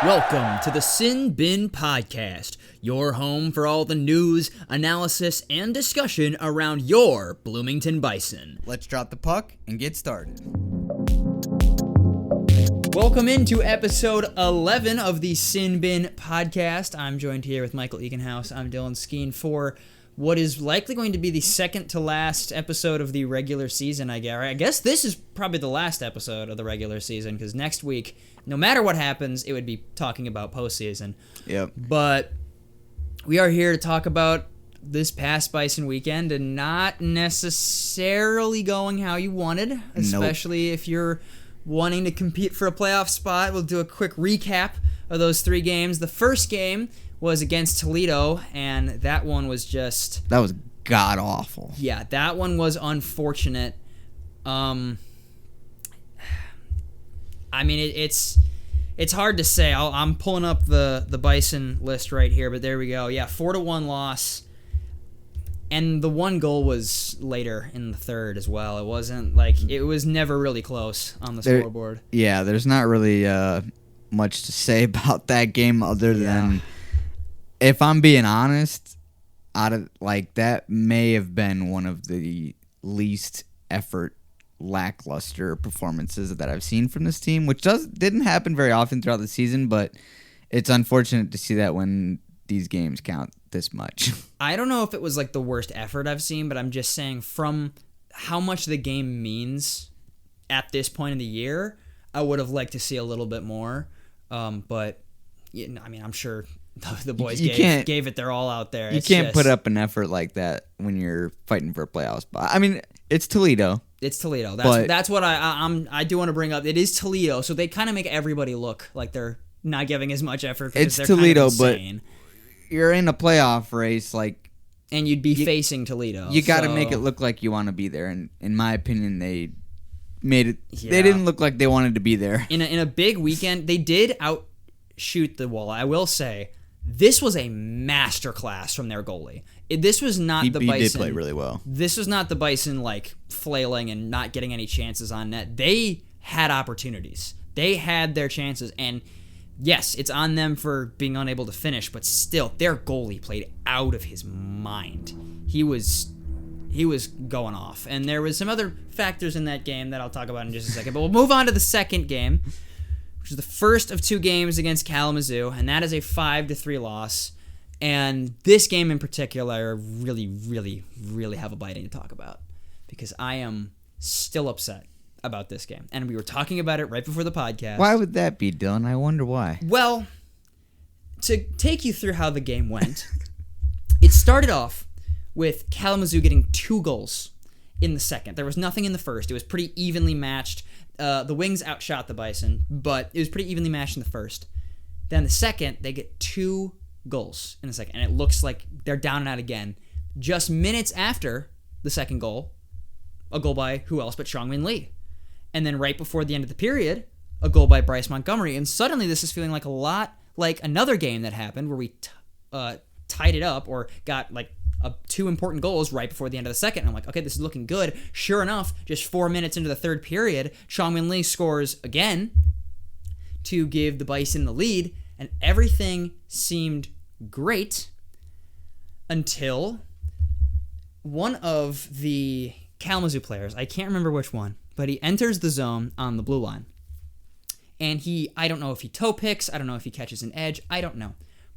Welcome to the Sin Bin Podcast, your home for all the news, analysis, and discussion around your Bloomington Bison. Let's drop the puck and get started. Welcome into episode 11 of the Sin Bin Podcast. I'm joined here with Michael Eganhouse. I'm Dylan Skeen for what is likely going to be the second to last episode of the regular season, I guess. I guess this is probably the last episode of the regular season, because next week, no matter what happens, it would be talking about postseason. Yep. But we are here to talk about this past Bison weekend, and not necessarily going how you wanted, especially if you're wanting to compete for a playoff spot. We'll do a quick recap of those three games. The first game was against Toledo, and that one was just... That was god-awful. Yeah, that one was unfortunate. I mean, it's hard to say. I'm pulling up the Bison list right here, but there we go. Yeah, 4-1 loss, and the one goal was later in the third as well. It wasn't like... It was never really close on the scoreboard. Yeah, there's not really much to say about that game other than... If I'm being honest, that may have been one of the least effort lackluster performances that I've seen from this team, which didn't happen very often throughout the season, but it's unfortunate to see that when these games count this much. I don't know if it was like the worst effort I've seen, but I'm just saying from how much the game means at this point in the year, I would have liked to see a little bit more. But I mean, I'm sure the boys gave it their all out there. You can't put up an effort like that when you're fighting for a playoff spot. I mean, it's Toledo. It's Toledo. That's what I do want to bring up. It is Toledo, so they kind of make everybody look like they're not giving as much effort because it's they're Toledo, kind of insane. But you're in a playoff race, and you'd be facing Toledo. You got to make it look like you want to be there, and in my opinion, they made it. Yeah. They didn't look like they wanted to be there. In a big weekend, they did outshoot the wall. I will say. This was a masterclass from their goalie. This was not the Bison. He did play really well. This was not the Bison flailing and not getting any chances on net. They had opportunities. They had their chances, and yes, it's on them for being unable to finish, but still, their goalie played out of his mind. He was going off, and there was some other factors in that game that I'll talk about in just a second. But we'll move on to the second game, which is the first of two games against Kalamazoo, and that is a 5-3 loss. And this game in particular really, really, really have a biting to talk about because I am still upset about this game. And we were talking about it right before the podcast. Why would that be, Dylan? I wonder why. Well, to take you through how the game went, it started off with Kalamazoo getting 2 goals in the second. There was nothing in the first. It was pretty evenly matched. The Wings outshot the Bison, but it was pretty evenly matched in the first. Then the second, they get 2 goals in the second, and it looks like they're down and out again. Just minutes after the second goal, a goal by who else but Seong-Min Lee. And then right before the end of the period, a goal by Bryce Montgomery. And suddenly this is feeling like a lot like another game that happened where we tied it up or got 2 important goals right before the end of the second. And I'm like, okay, this is looking good. Sure enough, just 4 minutes into the third period, Seong-Min Lee scores again to give the Bison the lead, and everything seemed great until one of the Kalamazoo players, I can't remember which one, but he enters the zone on the blue line. And I don't know if he toe picks, I don't know if he catches an edge, I don't know.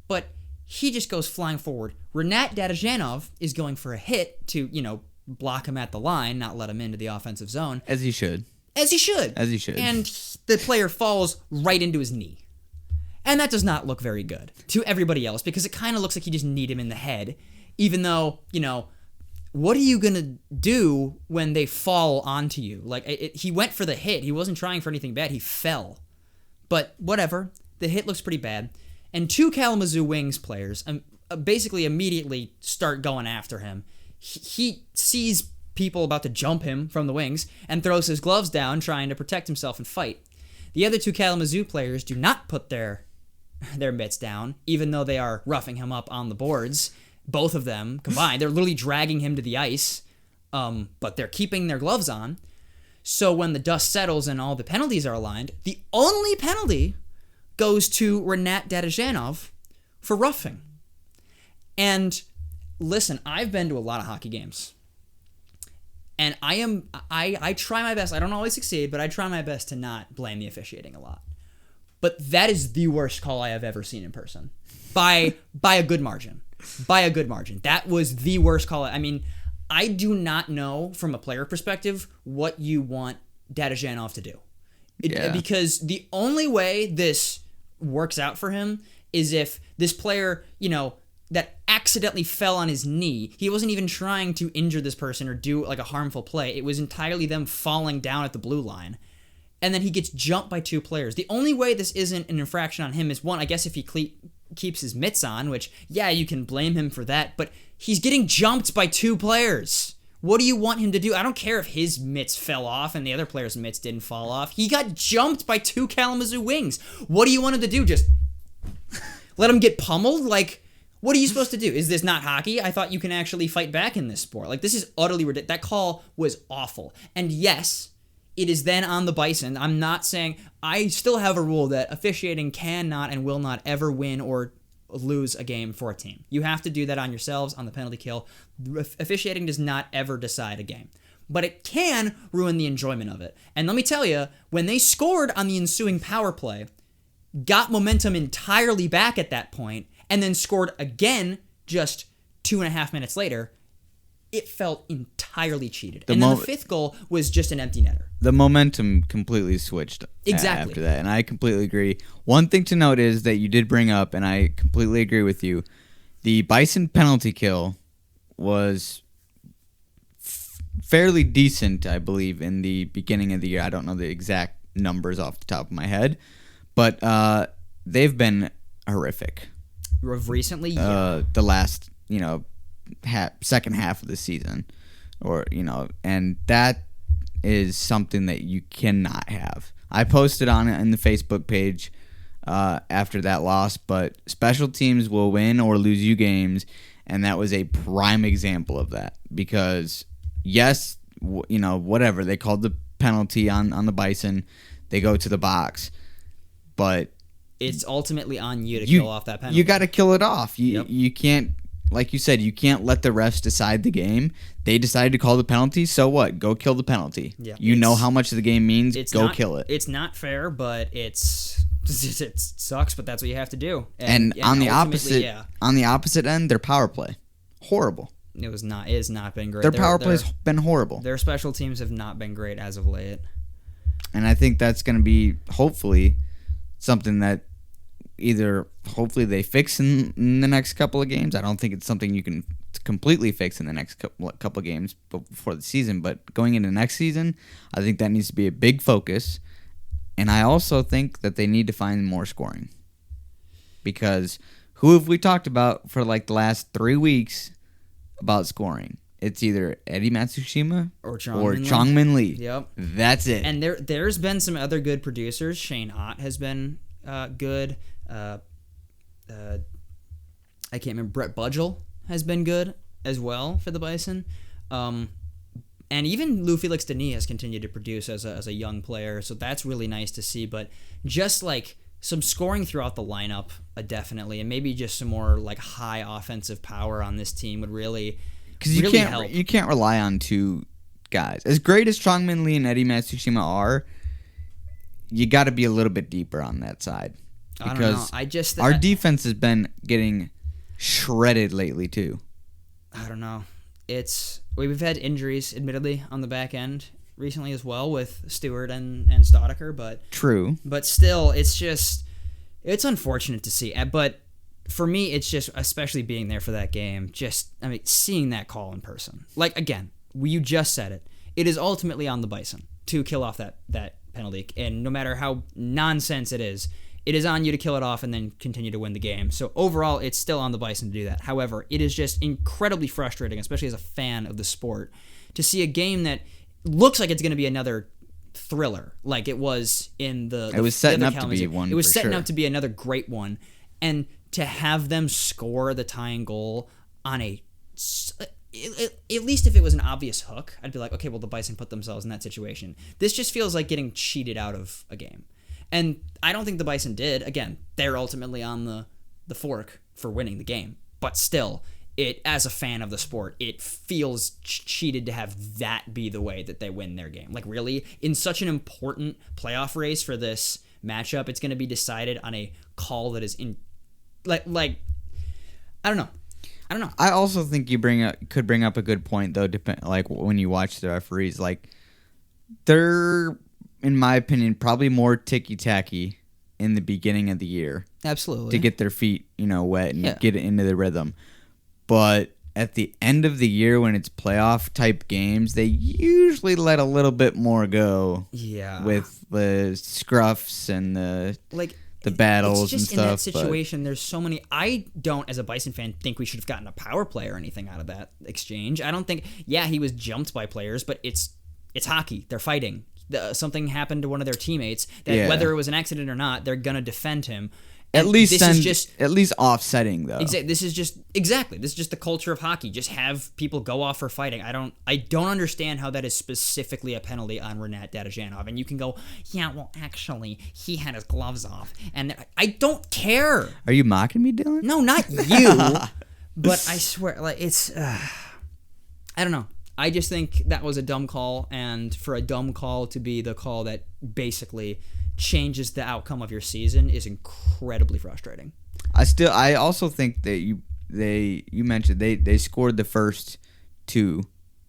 But he just goes flying forward. Renat Dadajanov is going for a hit to, block him at the line, not let him into the offensive zone. As he should. As he should. And the player falls right into his knee. And that does not look very good to everybody else because it kind of looks like he just kneed him in the head, even though, what are you going to do when they fall onto you? He went for the hit. He wasn't trying for anything bad. He fell. But whatever. The hit looks pretty bad. And 2 Kalamazoo Wings players basically immediately start going after him. He sees people about to jump him from the Wings and throws his gloves down trying to protect himself and fight. The other 2 Kalamazoo players do not put their mitts down, even though they are roughing him up on the boards. Both of them combined. They're literally dragging him to the ice, but they're keeping their gloves on. So when the dust settles and all the penalties are aligned, the only penalty goes to Renat Dadajanov for roughing. And listen, I've been to a lot of hockey games. And I try my best. I don't always succeed, but I try my best to not blame the officiating a lot. But that is the worst call I have ever seen in person. By a good margin. By a good margin. That was the worst call. I mean, I do not know from a player perspective what you want Dadajanov to do. Because the only way this works out for him is if this player, that accidentally fell on his knee, he wasn't even trying to injure this person or do like a harmful play. It was entirely them falling down at the blue line. And then he gets jumped by 2 players. The only way this isn't an infraction on him is, one, I guess if he keeps his mitts on, which, yeah, you can blame him for that, but he's getting jumped by 2 players. What do you want him to do? I don't care if his mitts fell off and the other player's mitts didn't fall off. He got jumped by 2 Kalamazoo wings. What do you want him to do? Just let him get pummeled? Like, what are you supposed to do? Is this not hockey? I thought you can actually fight back in this sport. Like, this is utterly ridiculous. That call was awful. And yes, it is then on the Bison. I'm not saying... I still have a rule that officiating cannot and will not ever win or lose a game for a team. You have to do that on yourselves, on the penalty kill. Officiating does not ever decide a game. But it can ruin the enjoyment of it. And let me tell you, when they scored on the ensuing power play, got momentum entirely back at that point, and then scored again just 2.5 minutes later, it felt entirely cheated. And then the 5th goal was just an empty netter. The momentum completely switched after that, and I completely agree. One thing to note is that you did bring up, and I completely agree with you, the Bison penalty kill was fairly decent, I believe, in the beginning of the year. I don't know the exact numbers off the top of my head, but they've been horrific. Recently, yeah. The last, second half of the season, and that is something that you cannot have. I posted on it in the Facebook page after that loss, but special teams will win or lose you games, and that was a prime example of that. Because yes, whatever, they called the penalty on the Bison, they go to the box, but it's ultimately on you to kill off that penalty. You got to kill it off. You can't, like you said, you can't let the refs decide the game. They decided to call the penalty, so what? Go kill the penalty. Yeah, you know how much the game means. Go kill it. It's not fair, but it sucks. But that's what you have to do. And on the opposite end, their power play, horrible. It has not been great. Their power play's been horrible. Their special teams have not been great as of late. And I think that's going to be hopefully something that hopefully they fix in the next couple of games. I don't think it's something you can completely fix in the next couple of games before the season, but going into next season, I think that needs to be a big focus. And I also think that they need to find more scoring. Because who have we talked about for like the last 3 weeks about scoring? It's either Eddie Matsushima or Chongmin Lee. Yep. That's it. And there's been some other good producers. Shane Ott has been good. I can't remember. Brett Budgell has been good as well for the Bison. And even Lou Felix Denis has continued to produce as a young player, so that's really nice to see. But just like some scoring throughout the lineup, definitely, and maybe just some more like high offensive power on this team would really help. You can't rely on 2 guys. As great as Chongmin Lee and Eddie Matsushima are, you got to be a little bit deeper on that side. Because our defense has been getting shredded lately too. I don't know. We've had injuries, admittedly, on the back end recently as well with Stewart and Stoddicker, but true. But still, it's unfortunate to see. But for me, it's just, especially being there for that game, seeing that call in person. Like, again, you just said it. It is ultimately on the Bison to kill off that penalty, and no matter how nonsense it is on you to kill it off and then continue to win the game. So overall, it's still on the Bison to do that. However, it is just incredibly frustrating, especially as a fan of the sport, to see a game that looks like it's going to be another thriller, like it was in the. It was setting up to be one. It was setting up to be another great one, and to have them score the tying goal on at least if it was an obvious hook, I'd be like, okay, well, the Bison put themselves in that situation. This just feels like getting cheated out of a game. And I don't think the Bison did. Again, they're ultimately on the fork for winning the game. But still, as a fan of the sport, it feels cheated to have that be the way that they win their game. Like, really, in such an important playoff race for this matchup, it's going to be decided on a call that is I don't know. I also think you could bring up a good point though. Like when you watch the referees, like they're, in my opinion, probably more ticky tacky in the beginning of the year. Absolutely. To get their feet, wet and get into the rhythm. But at the end of the year, when it's playoff type games, they usually let a little bit more go. Yeah. With the scruffs and the battles and stuff. In that situation, there's so many. I don't, as a Bison fan, think we should have gotten a power play or anything out of that exchange. I don't think. Yeah, he was jumped by players, but it's hockey. They're fighting. Something happened to one of their teammates that whether it was an accident or not, they're gonna defend him. And at least offsetting though. This is just the culture of hockey. Just have people go off for fighting. I don't understand how that is specifically a penalty on Renat Dadajanov. And you can go, yeah, well, actually, he had his gloves off, and I don't care. Are you mocking me, Dylan? No, not you. But I swear, like it's, I don't know. I just think that was a dumb call, and for a dumb call to be the call that basically changes the outcome of your season is incredibly frustrating. I also think that you mentioned they scored the first 2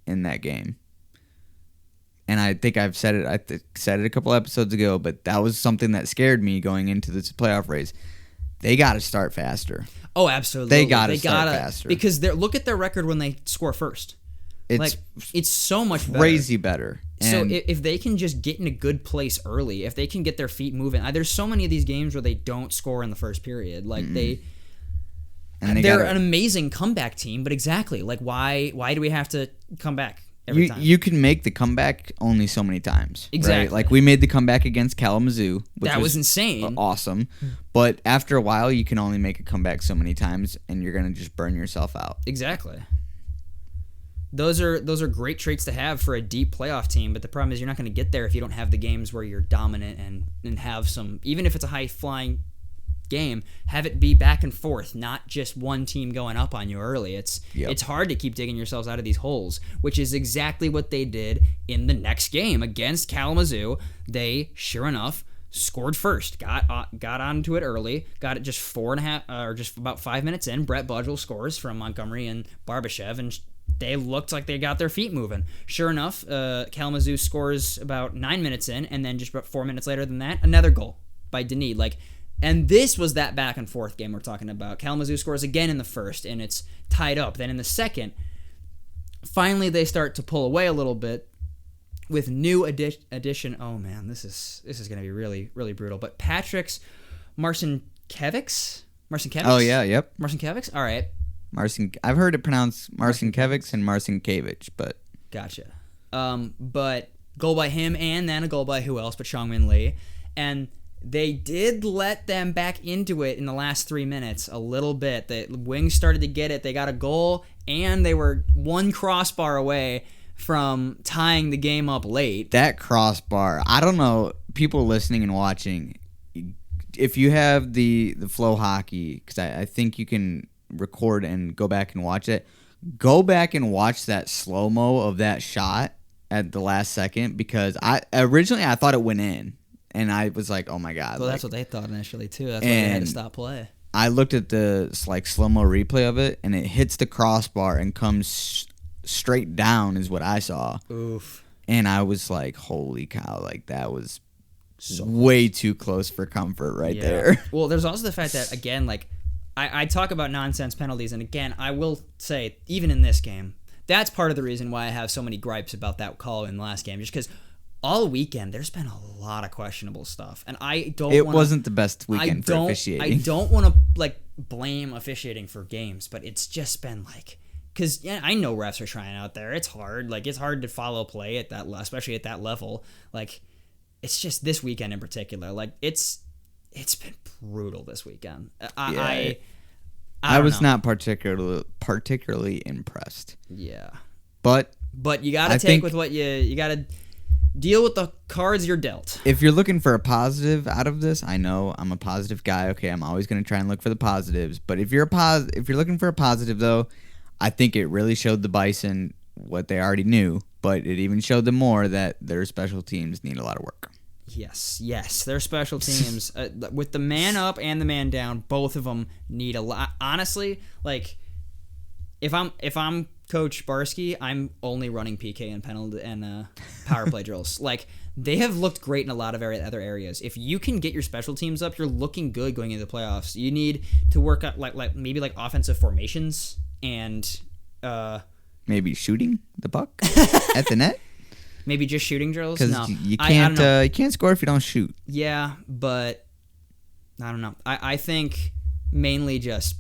in that game, and I think I've said it. I said it a couple episodes ago, but that was something that scared me going into this playoff race. They got to start faster. Oh, absolutely. They got to start faster because look at their record when they score first. It's so much crazy better. So if they can just get in a good place early, if they can get their feet moving, there's so many of these games where they don't score in the first period. Like they're an amazing comeback team, but exactly, like why do we have to come back every time? You can make the comeback only so many times. Exactly. Right? Like we made the comeback against Kalamazoo, which was insane. Awesome. But after a while, you can only make a comeback so many times, and you're gonna just burn yourself out. Exactly. Those are great traits to have for a deep playoff team, but the problem is you're not going to get there if you don't have the games where you're dominant and have some, even if it's a high-flying game, have it be back and forth, not just one team going up on you early. It's hard to keep digging yourselves out of these holes, which is exactly what they did in the next game against Kalamazoo. They, sure enough, scored first, got onto it early, got it just 4.5 or just about 5 minutes in. Brett Budgel scores from Montgomery and Barbashev, and they looked like they got their feet moving. Sure enough, Kalamazoo scores about 9 minutes in, and then just about 4 minutes later than that, another goal by Denis. And this was that back and forth game we're talking about. Kalamazoo scores again in the first, and it's tied up. Then in the second, finally they start to pull away a little bit with new addition. Oh man, this is going to be really, really brutal. But Patrick's Marcinkevics? Oh yeah, yep. Marcinkevics? All right. I've heard it pronounced Marcinkevics and Marcinkevich, but gotcha. But goal by him, and then a goal by who else but Chongmin Lee, and they did let them back into it in the last 3 minutes a little bit. The Wings started to get it. They got a goal, and they were one crossbar away from tying the game up late. That crossbar, I don't know, people listening and watching, if you have the Flow Hockey, because I think you can record and go back and watch it. Go back and watch that slow-mo of that shot at the last second, because I thought it went in, and I was like, oh my god. Well, that's what they thought initially too. That's why they had to stop play. I looked at the slow-mo replay of it, and it hits the crossbar and comes straight down is what I saw. Oof. And I was like, holy cow, like that was way too close for comfort there. Well, there's also the fact that, again, like, I talk about nonsense penalties, and again, I will say, even in this game, that's part of the reason why I have so many gripes about that call in the last game, just because all weekend there's been a lot of questionable stuff, and it wasn't the best weekend for officiating. I don't want to blame officiating for games, but it's just been because I know refs are trying out there. It's hard, it's hard to follow play at that, especially at that level. It's just this weekend in particular, it's been brutal this weekend. I was not particularly impressed. Yeah. But you got to take with what you got to. Deal with the cards you're dealt. If you're looking for a positive out of this, I know I'm a positive guy. Okay, I'm always going to try and look for the positives. But if you're looking for a positive, though, I think it really showed the Bison what they already knew. But it even showed them more that their special teams need a lot of work. Yes. Their special teams, with the man up and the man down, both of them need a lot. Honestly, like if I'm Coach Barsky, I'm only running PK and penalty and power play drills. Like they have looked great in a lot of other areas. If you can get your special teams up, you're looking good going into the playoffs. You need to work out like maybe like offensive formations and maybe shooting the puck at the net. Maybe just shooting drills. Because no, you can't you can't score if you don't shoot. Yeah, but I don't know. I think mainly just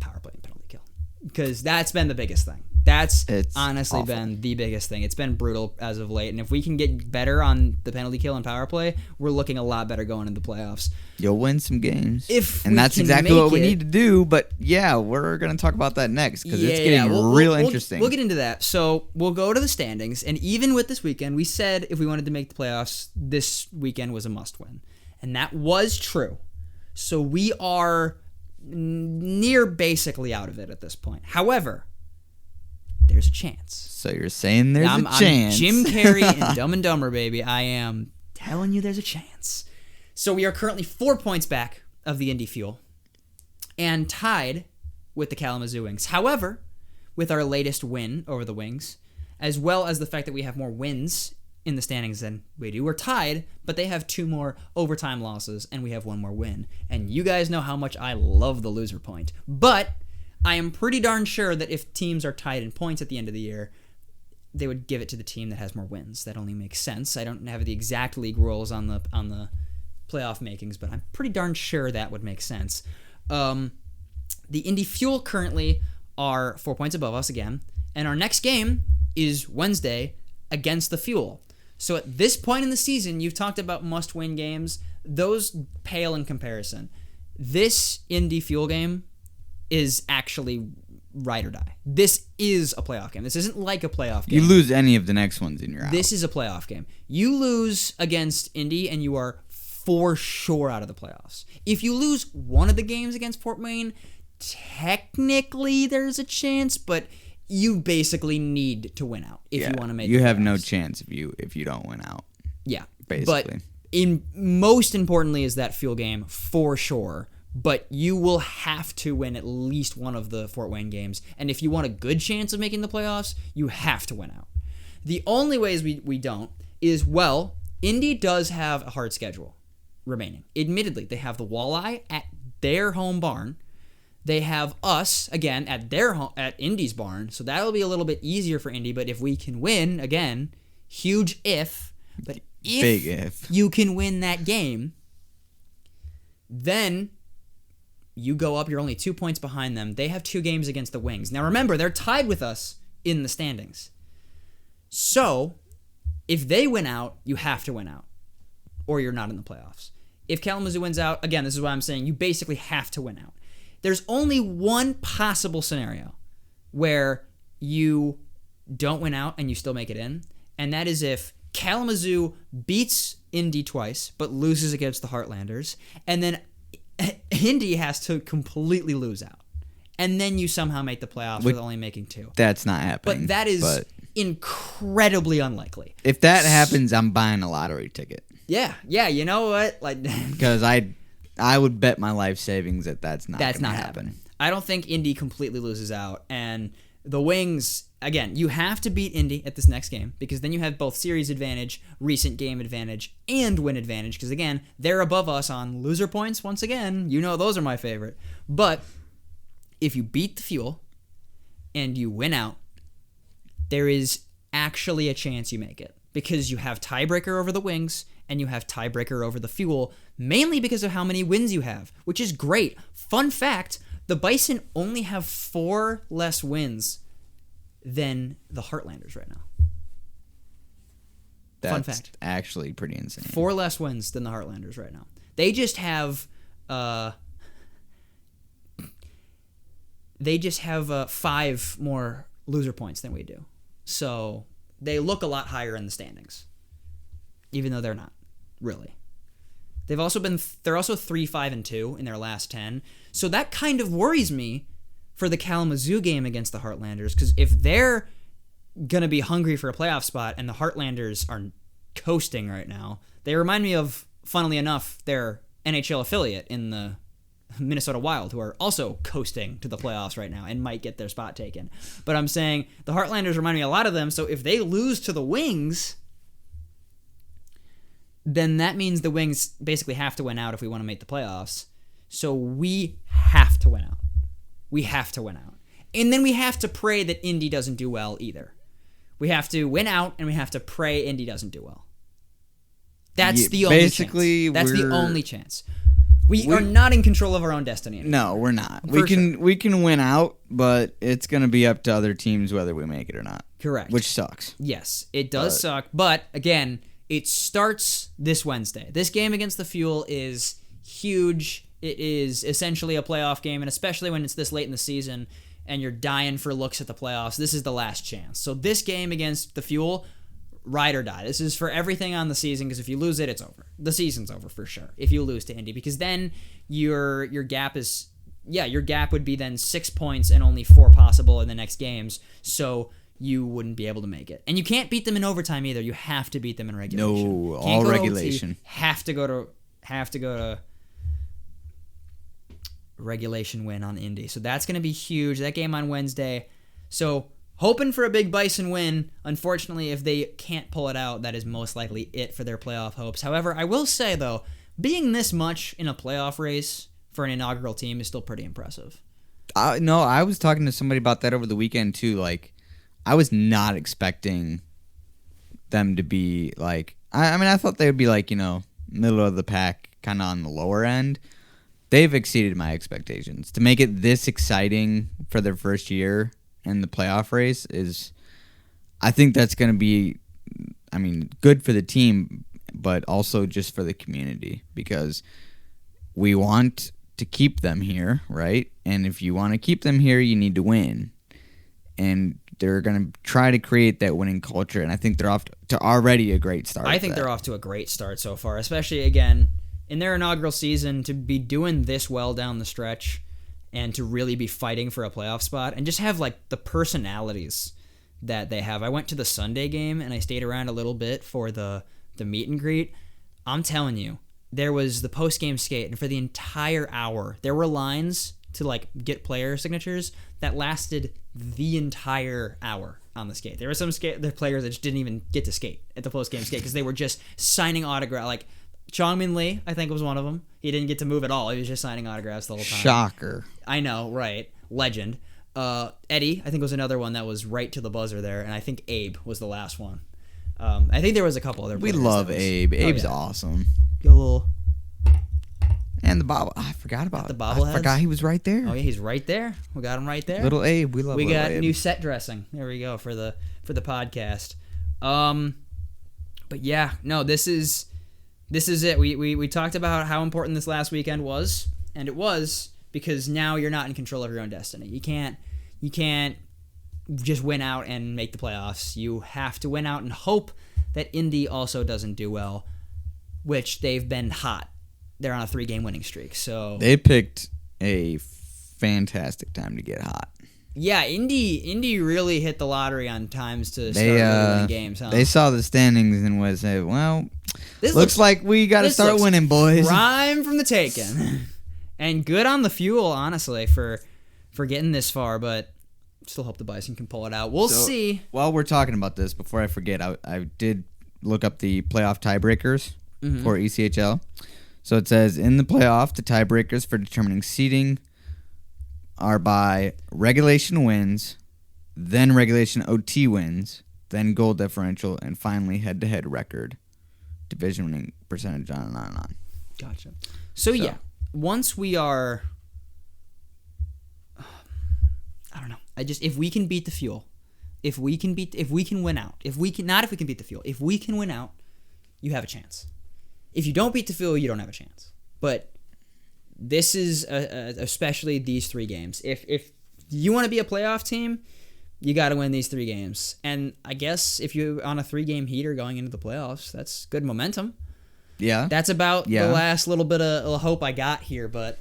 power play and penalty kill because that's been the biggest thing. It's honestly awful. Been the biggest thing. It's been brutal as of late, and if we can get better on the penalty kill and power play, we're looking a lot better going into the playoffs. You'll win some games, and that's exactly what we need to do. But yeah, we're gonna talk about that next because it's getting real interesting. We'll get into that. So we'll go to the standings, and even with this weekend, we said if we wanted to make the playoffs, this weekend was a must-win, and that was true. So we are near basically out of it at this point. However, there's a chance. So you're saying there's a chance. I'm Jim Carrey in Dumb and Dumber, baby. I am telling you there's a chance. So we are currently 4 points back of the Indy Fuel and tied with the Kalamazoo Wings. However, with our latest win over the Wings, as well as the fact that we have more wins in the standings than we do, we're tied, but they have 2 more overtime losses and we have 1 more win. And you guys know how much I love the loser point. But I am pretty darn sure that if teams are tied in points at the end of the year, they would give it to the team that has more wins. That only makes sense. I don't have the exact league rules on the playoff makings, but I'm pretty darn sure that would make sense. The Indy Fuel currently are 4 points above us again, and our next game is Wednesday against the Fuel. So at this point in the season, you've talked about must-win games. Those pale in comparison. This Indy Fuel game is actually ride or die. This is a playoff game. This isn't like a playoff game. You lose any of the next ones and you're out. This is a playoff game. You lose against Indy and you are for sure out of the playoffs. If you lose one of the games against Fort Wayne, technically there's a chance, but you basically need to win out if you want to make it. You have no chance if you don't win out. Yeah. Basically. But most importantly is that Fuel game for sure. But you will have to win at least one of the Fort Wayne games. And if you want a good chance of making the playoffs, you have to win out. The only ways we don't is, well, Indy does have a hard schedule remaining. Admittedly, they have the Walleye at their home barn. They have us, again, at Indy's barn. So that'll be a little bit easier for Indy. But if we can win, again, huge if. But big if you can win that game, then you go up, you're only 2 points behind them. They have 2 games against the Wings. Now remember, they're tied with us in the standings. So, if they win out, you have to win out. Or you're not in the playoffs. If Kalamazoo wins out, again, this is what I'm saying, you basically have to win out. There's only one possible scenario where you don't win out and you still make it in, and that is if Kalamazoo beats Indy twice, but loses against the Heartlanders, and then Indy has to completely lose out. And then you somehow make the playoffs with only making 2. That's not happening. But that is incredibly unlikely. If that happens, I'm buying a lottery ticket. Yeah, you know what? Like, because I would bet my life savings that's not happening. I don't think Indy completely loses out. And the Wings, again, you have to beat Indy at this next game because then you have both series advantage, recent game advantage, and win advantage because, again, they're above us on loser points. Once again, you know those are my favorite. But if you beat the Fuel and you win out, there is actually a chance you make it because you have tiebreaker over the Wings and you have tiebreaker over the Fuel, mainly because of how many wins you have, which is great. Fun fact, the Bison only have 4 less wins than the Heartlanders right now. Fun fact. Actually pretty insane. 4 less wins than the Heartlanders right now. They just have 5 more loser points than we do. So they look a lot higher in the standings. even though they're not really. They're also 3-5-2 in their last 10. So that kind of worries me for the Kalamazoo game against the Heartlanders, because if they're going to be hungry for a playoff spot and the Heartlanders are coasting right now, they remind me of, funnily enough, their NHL affiliate in the Minnesota Wild, who are also coasting to the playoffs right now and might get their spot taken. But I'm saying the Heartlanders remind me a lot of them, so if they lose to the Wings, then that means the Wings basically have to win out if we want to make the playoffs. So we have to win out. We have to win out. And then we have to pray that Indy doesn't do well either. We have to win out, and we have to pray Indy doesn't do well. That's the only chance. That's the only chance. We are not in control of our own destiny anymore. No, we're not. We can win out, but it's going to be up to other teams whether we make it or not. Correct. Which sucks. Yes, it does suck. But, again, it starts this Wednesday. This game against the Fuel is huge. It is essentially a playoff game, and especially when it's this late in the season and you're dying for looks at the playoffs, this is the last chance. So this game against the Fuel, ride or die. This is for everything on the season, because if you lose it, it's over. The season's over for sure if you lose to Indy, because then your gap is, your gap would be then 6 points and only 4 possible in the next games, so you wouldn't be able to make it. And you can't beat them in overtime either. You have to beat them in regulation. No, all regulation. Have to go to regulation win on Indy. So that's going to be huge. That game on Wednesday. So hoping for a big Bison win. Unfortunately, if they can't pull it out, that is most likely it for their playoff hopes. However, I will say, though, being this much in a playoff race for an inaugural team is still pretty impressive. No, I was talking to somebody about that over the weekend, too. Like, I was not expecting them to be, like... I mean, I thought they would be, like, middle of the pack, kind of on the lower end. They've exceeded my expectations. To make it this exciting for their first year in the playoff race is, I think that's going to be, good for the team, but also just for the community, because we want to keep them here, right? And if you want to keep them here, you need to win. And they're going to try to create that winning culture, and I think they're off to already a great start. I think they're off to a great start so far, especially, again, in their inaugural season, to be doing this well down the stretch and to really be fighting for a playoff spot and just have, like, the personalities that they have. I went to the Sunday game, and I stayed around a little bit for the meet and greet. I'm telling you, there was the post-game skate, and for the entire hour, there were lines to, like, get player signatures that lasted the entire hour on the skate. There were some players that just didn't even get to skate at the post-game skate because they were just signing autographs. Like, Chongmin Lee, I think, was one of them. He didn't get to move at all. He was just signing autographs the whole time. Shocker. I know, right? Legend. Eddie, I think, was another one that was right to the buzzer there, and I think Abe was the last one. I think there was a couple other players. We love Abe. Abe's awesome. Go a little... And the bobble. I forgot about the bobbleheads. I forgot he was right there. Oh, yeah, he's right there. We got him right there. Little Abe. We love We little got Abe. new set dressing. There we go for the podcast. But yeah, no, this is it. We talked about how important this last weekend was, and it was because now you're not in control of your own destiny. You can't just win out and make the playoffs. You have to win out and hope that Indy also doesn't do well, which they've been hot. They're on a 3-game winning streak, so they picked a fantastic time to get hot. Yeah, Indy really hit the lottery on times to start really winning games. Huh? They saw the standings and was well, this looks like we got to start winning, boys. Prime from the taken, and good on the Fuel, honestly, for getting this far. But still hope the Bison can pull it out. We'll see. While we're talking about this, before I forget, I did look up the playoff tiebreakers for ECHL. So it says, in the playoff, the tiebreakers for determining seeding are by regulation wins, then regulation OT wins, then goal differential, and finally head-to-head record, division winning percentage, on and on and on. Gotcha. So yeah, once we are, I don't know. If we can beat the Fuel, if we can win out, if we can beat the Fuel, if we can win out, you have a chance. If you don't beat the Fuel, you don't have a chance. But this is especially these 3 games. If you want to be a playoff team, You got to win these 3 games. And I guess if you're on a 3-game heater going into the playoffs, that's good momentum. Yeah. That's about the last little bit of hope I got here. But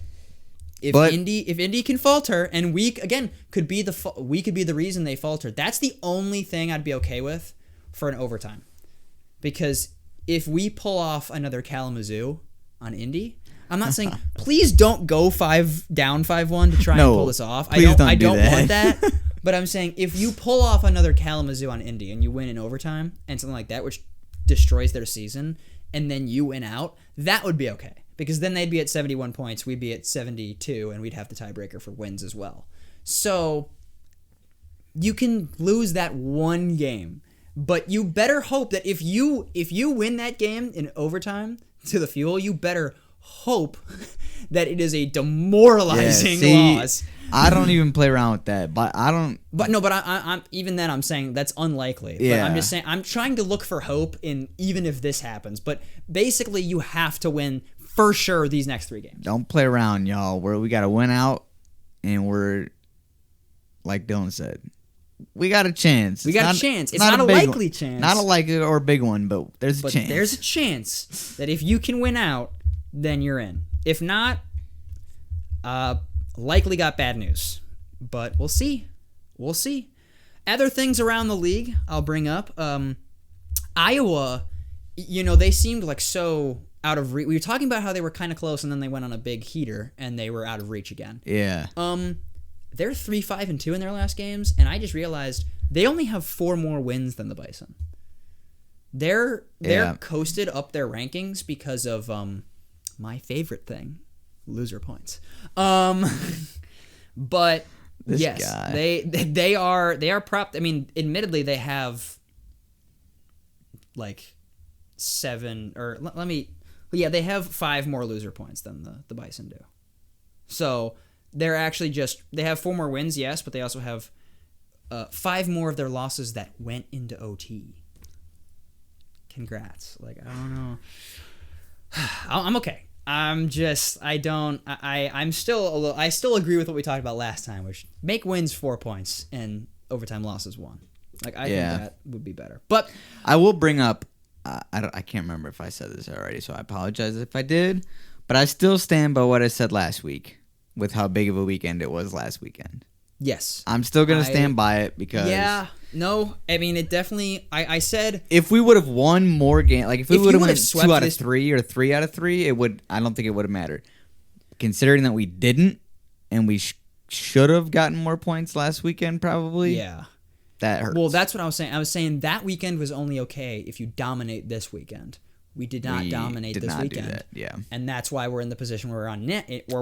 if Indy can falter, and we could be the reason they falter. That's the only thing I'd be okay with for an overtime. Because if we pull off another Kalamazoo on Indy, I'm not saying please don't go 5-1 to try and pull this off. I don't want that. But I'm saying if you pull off another Kalamazoo on Indy and you win in overtime and something like that, which destroys their season, and then you win out, that would be okay. Because then they'd be at 71 points, we'd be at 72, and we'd have the tiebreaker for wins as well. So you can lose that one game, but you better hope that if you win that game in overtime to the Fuel, you better hope that it is a demoralizing loss. I don't even play around with that, but I don't. But no, but I'm even then I'm saying that's unlikely. Yeah. But I'm just saying I'm trying to look for hope in even if this happens. But basically, you have to win for sure these next 3 games. Don't play around, y'all. We got to win out, and we're like Dylan said, we got a chance. We got a chance. It's not a likely chance. Not a likely or a big one, but there's a chance. There's a chance that if you can win out, then you're in. If not, likely got bad news. But we'll see. We'll see. Other things around the league I'll bring up. Iowa, they seemed like so out of reach. We were talking about how they were kind of close and then they went on a big heater and they were out of reach again. Yeah. They're 3-5-2 in their last games, and I just realized they only have 4 more wins than the Bison. They're coasted up their rankings because of my favorite thing, loser points. But this yes, guy. they are propped. I mean, admittedly, they have like 7 or they have 5 more loser points than the Bison do. So they're actually they have 4 more wins, yes, but they also have 5 more of their losses that went into OT. Congrats. Like, I don't know. I'm okay. I still agree with what we talked about last time, which make wins 4 points and overtime losses 1. Like, I think that would be better. But I will bring up, I can't remember if I said this already, so I apologize if I did, but I still stand by what I said last week with how big of a weekend it was last weekend. Yes. I'm still going to stand by it because... Yeah. No. I mean, it definitely... I said... If we would have won more games... Like, if we would have won 2 out of 3 or 3 out of 3, I don't think it would have mattered. Considering that we didn't, and we should have gotten more points last weekend, probably. Yeah. That hurts. Well, that's what I was saying. I was saying that weekend was only okay if you dominate this weekend. We did not dominate this weekend. Do that. Yeah. And that's why we're in the position where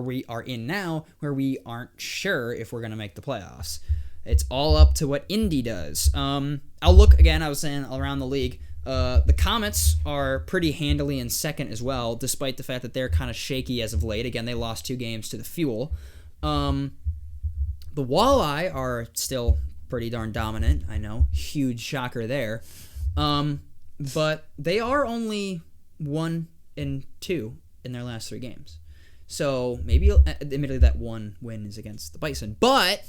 we are in now, where we aren't sure if we're going to make the playoffs. It's all up to what Indy does. I'll look again. I was saying around the league. The Comets are pretty handily in second as well, despite the fact that they're kind of shaky as of late. Again, they lost 2 games to the Fuel. The Walleye are still pretty darn dominant. I know, huge shocker there. But they are only 1-2 in their last 3 games. So maybe, admittedly, that 1 win is against the Bison. But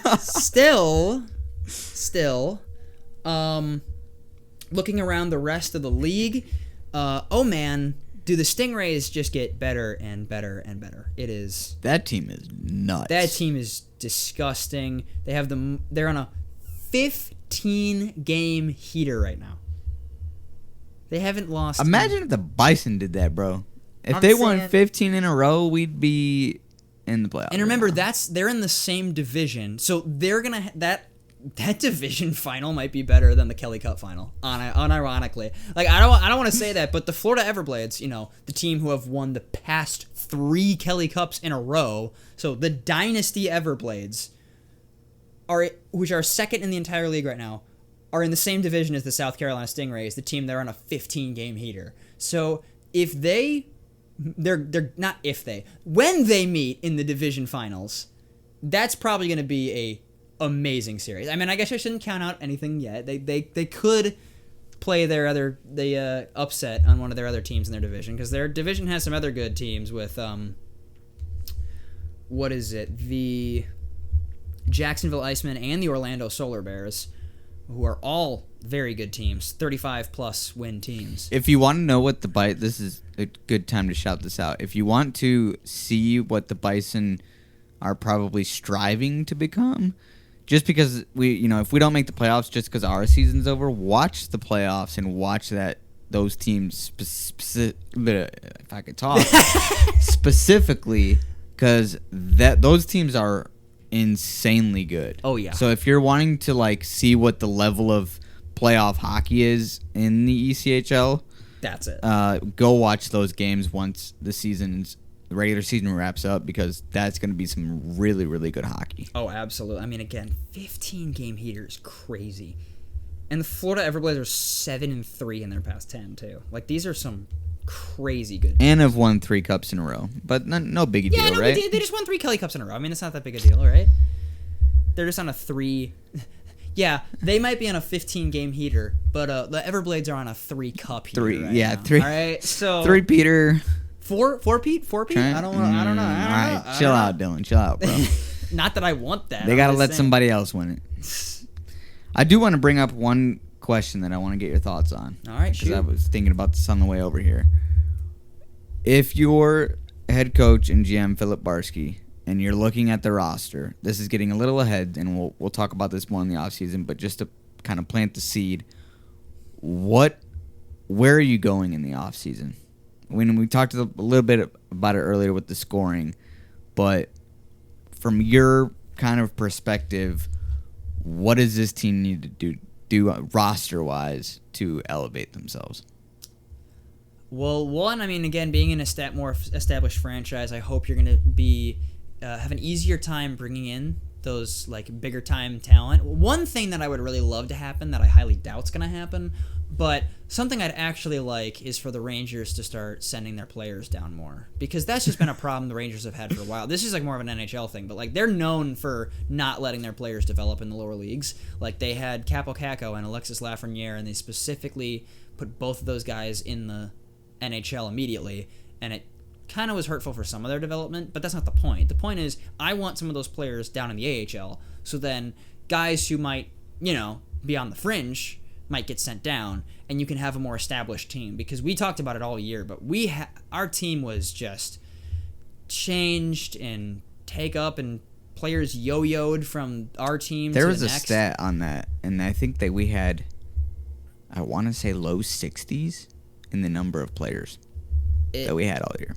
still, looking around the rest of the league, oh man, do the Stingrays just get better and better and better? It is. That team is nuts. That team is disgusting. They're on a 15-game heater right now. They haven't lost. Imagine if the Bison did that, bro. If they won 15 in a row, we'd be in the playoffs. And remember, they're in the same division, so they're gonna that division final might be better than the Kelly Cup final. Unironically, like I don't want to say that, but the Florida Everblades, the team who have won the past 3 Kelly Cups in a row, so the Dynasty Everblades, which are second in the entire league right now, are in the same division as the South Carolina Stingrays, the team they're on a 15-game heater. So when they meet in the division finals, that's probably going to be a amazing series. I mean, I guess I shouldn't count out anything yet. They could play the upset on one of their other teams in their division, because their division has some other good teams with what is it? Jacksonville Icemen, and the Orlando Solar Bears, who are all very good teams, 35-plus win teams. If you want to know what this is a good time to shout this out. If you want to see what the Bison are probably striving to become, just because if we don't make the playoffs just because our season's over, watch the playoffs and watch those teams if I could talk specifically, because those teams are insanely good. Oh yeah. So if you're wanting to see what the level of playoff hockey is in the ECHL, that's it. Go watch those games once the regular season wraps up, because that's going to be some really, really good hockey. Oh, absolutely. I mean, again, 15-game heater is crazy. And the Florida Everblades are 7-3 in their past 10 too. These are some crazy good teams. And have won 3 cups in a row, but no biggie deal, no, right? They just won 3 Kelly Cups in a row. I mean, it's not that big a deal, right? They're just on a 3. Yeah, they might be on a 15-game heater, but the Everblades are on a 3-cup heater. 3, right yeah, now. 3. All right, so 3 Peter. 4 Pete? 4 Pete? I don't know. All right, chill out, Dylan. Chill out, bro. Not that I want that. They got to let somebody else win it. I do want to bring up one question that I want to get your thoughts on. All right, because I was thinking about this on the way over here. If you're head coach and GM Philip Barsky and you're looking at the roster, this is getting a little ahead, and we'll talk about this more in the offseason, but just to kind of plant the seed, where are you going in the offseason? When we talked a little bit about it earlier with the scoring, but from your kind of perspective, what does this team need to do roster-wise to elevate themselves? Well, one, I mean, again, being in a more established franchise, I hope you're going to be have an easier time bringing in those bigger time talent. One thing that I would really love to happen that I highly doubt's going to happen, but something I'd actually like is for the Rangers to start sending their players down more, because that's just been a problem the Rangers have had for a while. This is more of an NHL thing, but they're known for not letting their players develop in the lower leagues. They had Capo Caco and Alexis Lafreniere, and they specifically put both of those guys in the NHL immediately, and it kind of was hurtful for some of their development, but that's not the point. The point is, I want some of those players down in the AHL, so then guys who might, be on the fringe might get sent down, and you can have a more established team, because we talked about it all year, but our team was just changed and take up, and players yo-yoed from our team to the next. There was a stat on that, and I think that we had, I want to say low 60s in the number of players that we had all year.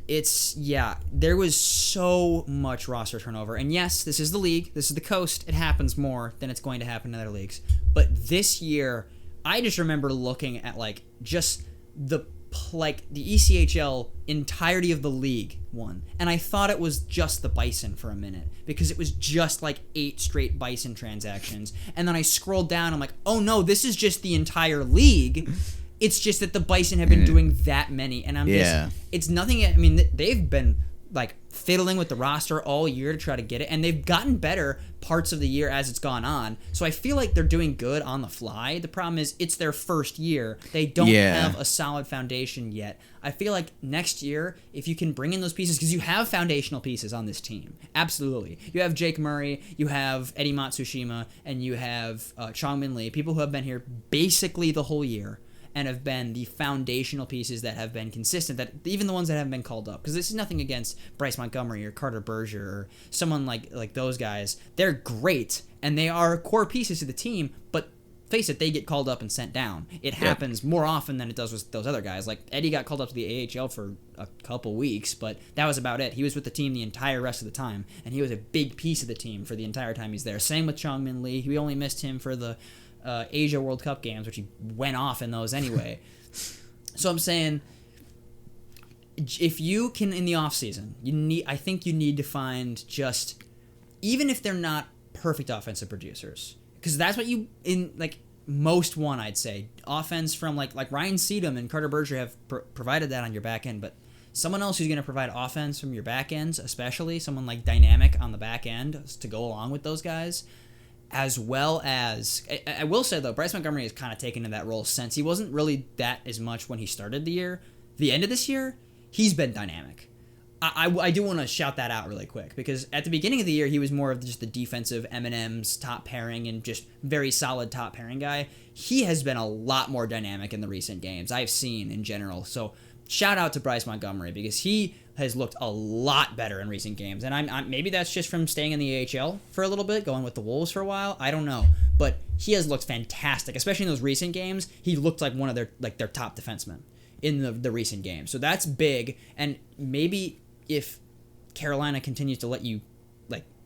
There was so much roster turnover. And yes, this is the league. This is the coast. It happens more than it's going to happen in other leagues. But this year, I just remember looking at just the ECHL entirety of the league one. And I thought it was just the Bison for a minute, because it was just 8 straight Bison transactions. And then I scrolled down. I'm like, oh no, this is just the entire league. It's just that the Bison have been doing that many, and it's nothing. I mean, they've been fiddling with the roster all year to try to get it, and they've gotten better parts of the year as it's gone on. So I feel like they're doing good on the fly. The problem is it's their first year. They don't have a solid foundation yet. I feel like next year, if you can bring in those pieces, because you have foundational pieces on this team. Absolutely. You have Jake Murray, you have Eddie Matsushima, and you have Chong-Min Lee, people who have been here basically the whole year, and have been the foundational pieces that have been consistent, that even the ones that haven't been called up, because this is nothing against Bryce Montgomery or Carter Berger or someone like those guys. They're great, and they are core pieces to the team, but face it, they get called up and sent down. It happens more often than it does with those other guys. Eddie got called up to the AHL for a couple weeks, but that was about it. He was with the team the entire rest of the time, and he was a big piece of the team for the entire time he's there. Same with Chong-Min Lee. We only missed him for the Asia World Cup games, which he went off in those anyway. So I'm saying, if you can, in the offseason, I think you need to find just, even if they're not perfect offensive producers, because that's what most one, I'd say, offense from like Ryan Seedham and Carter Berger have provided that on your back end, but someone else who's going to provide offense from your back ends, especially someone like dynamic on the back end to go along with those guys. As well as, I will say though, Bryce Montgomery has kind of taken in that role since. He wasn't really that as much when he started the year. The end of this year, he's been dynamic. I do want to shout that out really quick because at the beginning of the year he was more of just the defensive M&M's top pairing and just very solid top pairing guy. He has been a lot more dynamic in the recent games I've seen in general. So shout out to Bryce Montgomery because he has looked a lot better in recent games. And I'm maybe that's just from staying in the AHL for a little bit, going with the Wolves for a while. I don't know, but he has looked fantastic, especially in those recent games. He looked like one of their top defensemen in the recent games. So that's big. And maybe if Carolina continues to let you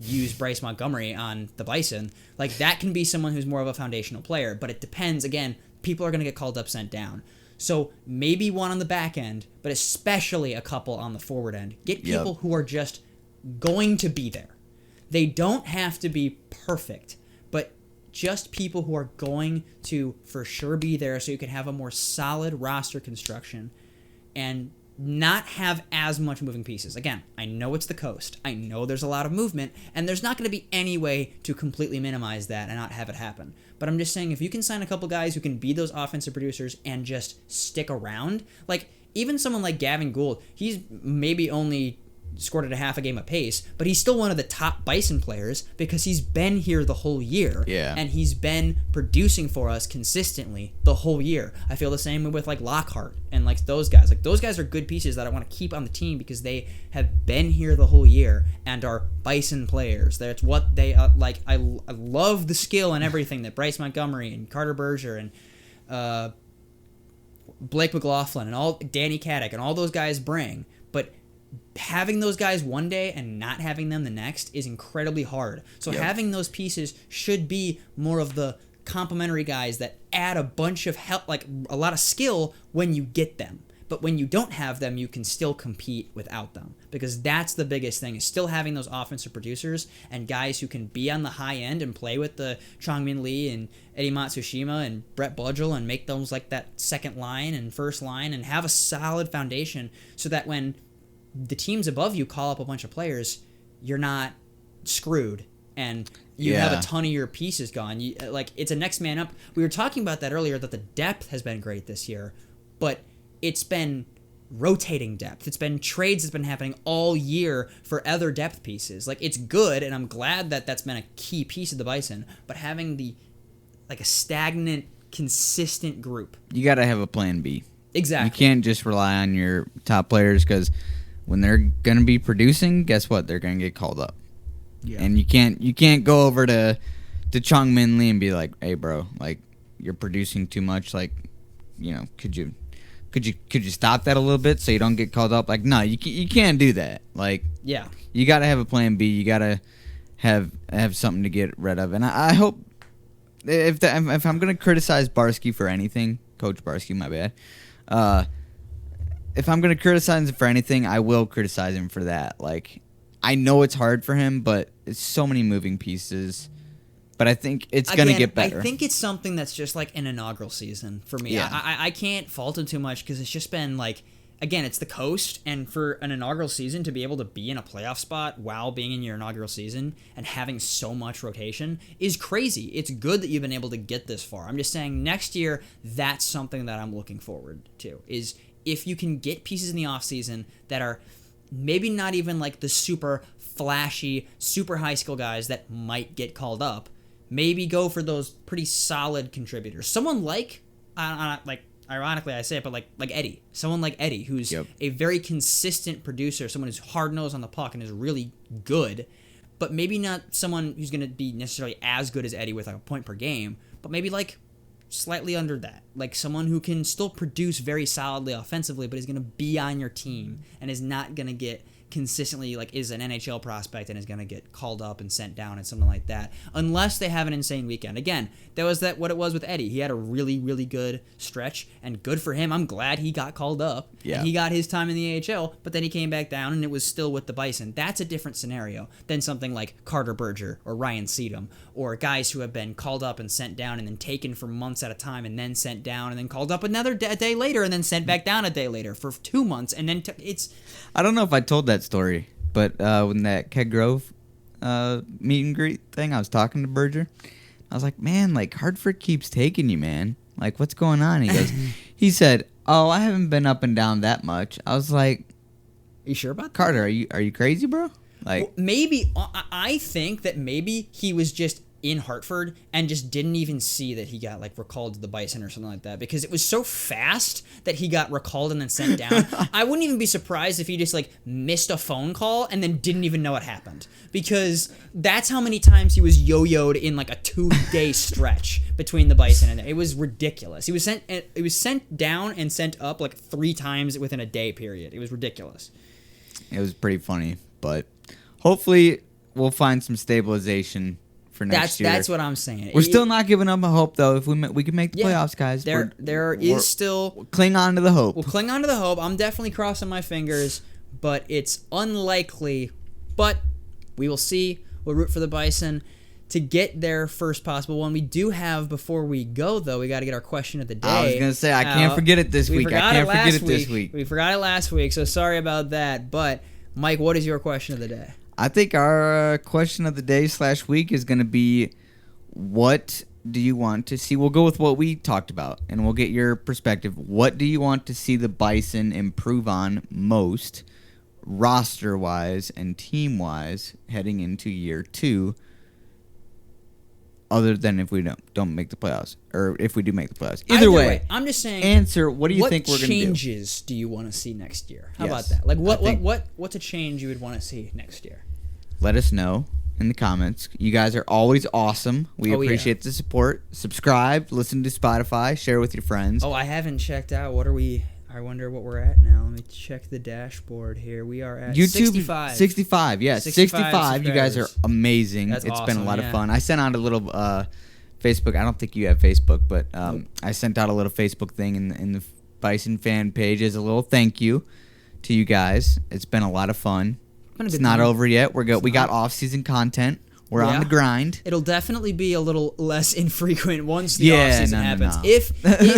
use Bryce Montgomery on the Bison, that can be someone who's more of a foundational player. But it depends. Again, people are going to get called up, sent down. So maybe one on the back end, but especially a couple on the forward end. Get people who are just going to be there. They don't have to be perfect, but just people who are going to for sure be there so you can have a more solid roster construction and not have as much moving pieces. Again, I know it's the coast. I know there's a lot of movement, and there's not going to be any way to completely minimize that and not have it happen. But I'm just saying, if you can sign a couple guys who can be those offensive producers and just stick around, even someone like Gavin Gould, he's maybe only scored at a half a game apace, but he's still one of the top Bison players because he's been here the whole year. Yeah. And he's been producing for us consistently the whole year. I feel the same way with Lockhart and those guys. Those guys are good pieces that I want to keep on the team because they have been here the whole year and are Bison players. That's what they like. I love the skill and everything that Bryce Montgomery and Carter Berger and Blake McLaughlin and all Danny Kadek and all those guys bring, but having those guys one day and not having them the next is incredibly hard. So having those pieces should be more of the complementary guys that add a bunch of help, a lot of skill when you get them. But when you don't have them, you can still compete without them. Because that's the biggest thing, is still having those offensive producers and guys who can be on the high end and play with the Chongmin Lee and Eddie Matsushima and Brett Budgel and make those that second line and first line and have a solid foundation so that when the teams above you call up a bunch of players, you're not screwed and you have a ton of your pieces gone. It's a next man up. We were talking about that earlier, that the depth has been great this year, but it's been rotating depth. It's been trades that's been happening all year for other depth pieces. It's good, and I'm glad that that's been a key piece of the Bison, but having a stagnant, consistent group. You got to have a plan B. Exactly. You can't just rely on your top players because when they're going to be producing, guess what? They're going to get called up. Yeah. And you can't go over to Chongmin Lee and be like, "Hey, bro, you're producing too much. Could you stop that a little bit so you don't get called up?" No, you can't do that. You got to have a plan B. You got to have something to get rid of. And I hope if I'm going to criticize Barsky for anything, Coach Barsky, my bad. If I'm going to criticize him for anything, I will criticize him for that. I know it's hard for him, but it's so many moving pieces. But I think it's going to get better. I think it's something that's just an inaugural season for me. Yeah. I can't fault him too much because it's just been again, it's the coast, and for an inaugural season to be able to be in a playoff spot while being in your inaugural season and having so much rotation is crazy. It's good that you've been able to get this far. I'm just saying next year, that's something that I'm looking forward to, is if you can get pieces in the offseason that are maybe not even the super flashy, super high skill guys that might get called up, maybe go for those pretty solid contributors. Someone ironically I say it, but like Eddie. Someone like Eddie, who's a very consistent producer, someone who's hard-nosed on the puck and is really good, but maybe not someone who's going to be necessarily as good as Eddie with a point per game, but maybe slightly under that. Someone who can still produce very solidly offensively, but is going to be on your team and is not going to get consistently is an NHL prospect and is going to get called up and sent down and something like that, unless they have an insane weekend. Again, that was what it was with Eddie. He had a really, really good stretch, and good for him. I'm glad he got called up. Yeah. And he got his time in the AHL, but then he came back down and it was still with the Bison. That's a different scenario than something like Carter Berger or Ryan Seedham, or guys who have been called up and sent down and then taken for months at a time and then sent down and then called up another day later and then sent back down a day later for 2 months, and then it's... I don't know if I told that story, but when that Keg Grove meet and greet thing, I was talking to Berger. I was like, "Man, Hartford keeps taking you, man. What's going on?" He said, "Oh, I haven't been up and down that much." I was like, you sure about that? Carter, are you crazy, bro? Like, Well, maybe I think that maybe he was just in Hartford and just didn't even see that he got like recalled to the Bison or something like that, because it was so fast that he got recalled and then sent down. I wouldn't even be surprised if he just like missed a phone call and then didn't even know what happened, because that's how many times he was yo-yoed in like a 2-day stretch between the Bison and it was ridiculous. He was sent down and sent up like 3 times within a day period. It was ridiculous. it was pretty funny, but hopefully we'll find some stabilization for next year. That's what I'm saying. We're still not giving up hope, though. If we can make the playoffs, guys. There is still. We'll cling on to the hope. We'll cling on to the hope. I'm definitely crossing my fingers, but it's unlikely. But we will see. We'll root for the Bison to get their first possible one. We do have, before we go, though, we got to get our question of the day. I was going to say, I can't forget it this week. I can't forget it this week. We forgot it last week, so sorry about that. But, Mike, what is your question of the day? I think our question of the day / week is going to be, what do you want to see? We'll go with what we talked about, and we'll get your perspective. What do you want to see the Bison improve on most, roster-wise and team-wise, heading into year 2, other than if we don't make the playoffs, or if we do make the playoffs? Either way, I'm just saying. Answer. What do you think we're going to do? What changes do you want to see next year? How about Yes. that? Like what's a change you would want to see next year? Let us know in the comments. You guys are always awesome. We appreciate the support. Subscribe, listen to Spotify, share with your friends. Oh, I haven't checked out. What are we? I wonder what we're at now. Let me check the dashboard here. We are at YouTube, 65. 65, yes. 65. You guys are amazing. That's It's awesome, been a lot of fun. I sent out a little Facebook. I don't think you have Facebook, but I sent out a little Facebook thing in the Bison fan page as a little thank you to you guys. It's been a lot of fun. It's not over yet. We got off-season content. We're on the grind. It'll definitely be a little less infrequent once the offseason happens. No.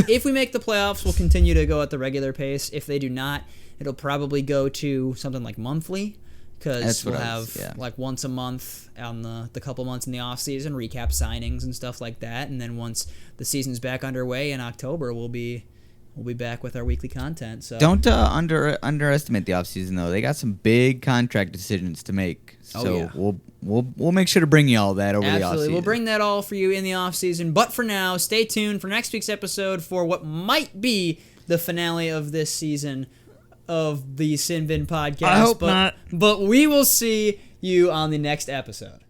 If we make the playoffs, we'll continue to go at the regular pace. If they do not, it'll probably go to something like monthly, because we'll have like once a month on the couple months in the offseason, recap signings and stuff like that. And then once the season's back underway in October, we'll be back with our weekly content. So don't underestimate the offseason, though. They got some big contract decisions to make. So we'll make sure to bring you all that over the offseason. Absolutely. We'll bring that all for you in the offseason. But for now, stay tuned for next week's episode for what might be the finale of this season of the Sin Bin podcast. I hope not. But we will see you on the next episode.